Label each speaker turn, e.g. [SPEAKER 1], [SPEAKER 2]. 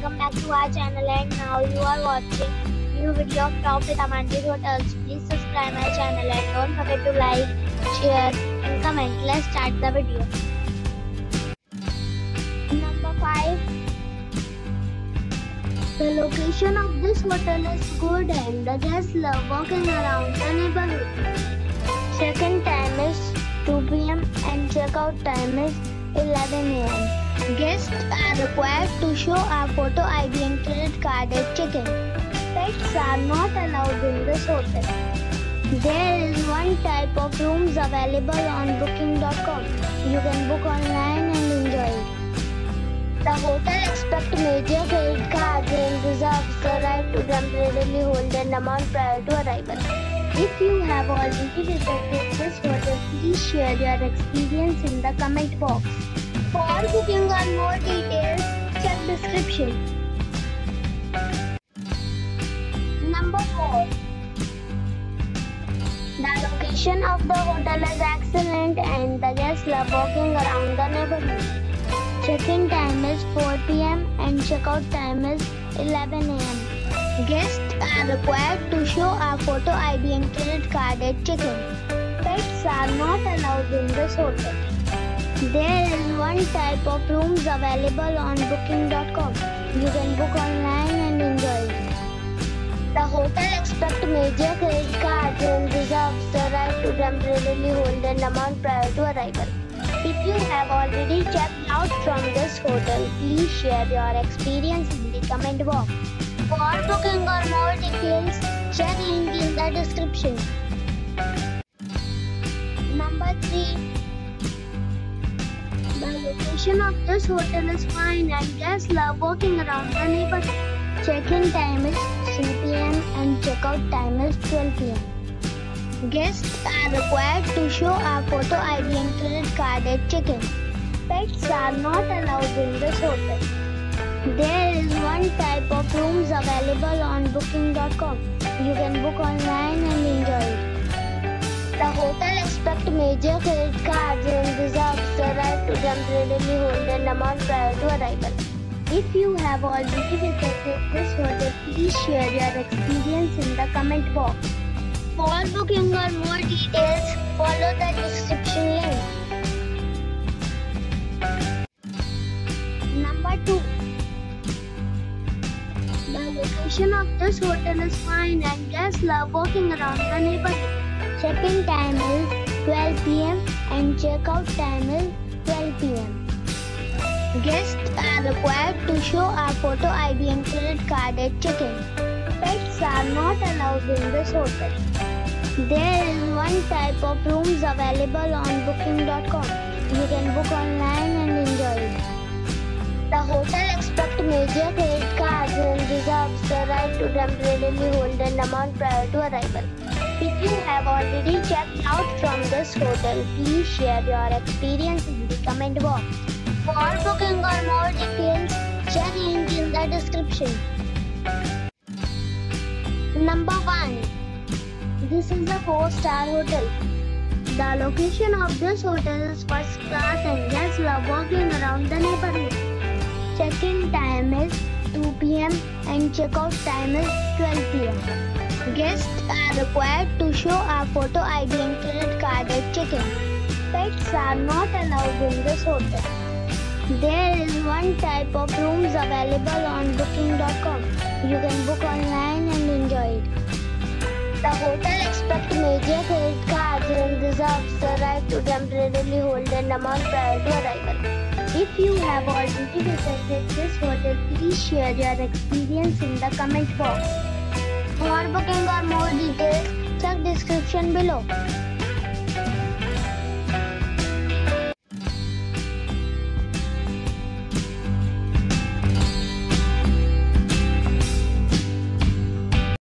[SPEAKER 1] welcome back to our channel, and now you are watching new video of Top recommended hotels. Please subscribe my channel and don't forget to like, share and comment. Let's start the video. Number 5. The location of this hotel is good and the guests love walking around the neighborhood. Check-in time is 2 p.m. and check-out time is 11 a.m. Guests are required to show a photo ID and credit card at check-in. Pets are not allowed in this hotel. There is one type of rooms available on booking.com. You can book online and enjoy it. The hotel expects major credit cards and reserves the right to temporarily hold an amount prior to arrival. If you have already visited this hotel, please share your experience in the comment box. For booking or more details, check description. Number 4. The location of the hotel is excellent and the guests love walking around the neighborhood. Check-in time is 4 p.m. and check-out time is 11 a.m. Guests are required to show a photo ID and credit card at check-in. Pets are not allowed in this hotel. There is one type of rooms available on booking.com. You can book online and enjoy it. The hotel expects major credit cards and reserves the right to temporarily hold an amount prior to arrival. If you have already checked out from this hotel, please share your experience in the comment box. For booking or more details, check link in the description. Number 3. The location of this hotel is fine and guests love walking around the neighborhood. Check-in time is 3 p.m. and check-out time is 12 p.m. Guests are required to show a photo ID and credit card at check-in. Pets are not allowed in this hotel. There is one type of rooms available on booking.com. You can book online and enjoy it. The hotel expects major credit cards and reserves the right to temporarily hold an amount prior to arrival. If you have already visited this hotel, please share your experience in the comment box. For booking or more details, follow the description link. Number 2. The location of this hotel is fine and guests love walking around the neighborhood. Check-in time is 12 p.m. and check-out time is 12 p.m. Guests are required to show a photo ID and credit card at check-in. Pets are not allowed in this hotel. There is one type of rooms available on booking.com. You can book online and enjoy it. The hotel expects major credit cards and reserves the right to temporarily hold an amount prior to arrival. If you have already checked out from this hotel, please share your experience in the comment box. For booking or more details, check link in the description. Number 1. This is a 4-star hotel. The location of this hotel is first class and guests love walking around the neighborhood. Check-in time is 2 p.m. and check-out time is 12 p.m. Guests are required to show a photo ID and credit card at check-in. Pets are not allowed in this hotel. There is one type of rooms available on booking.com. You can book online and enjoy it. The hotel expects major credit cards and reserves the right to temporarily hold an amount prior to arrival. If you have already visited this hotel, please share your experience in the comment box. For booking or more details, check description below.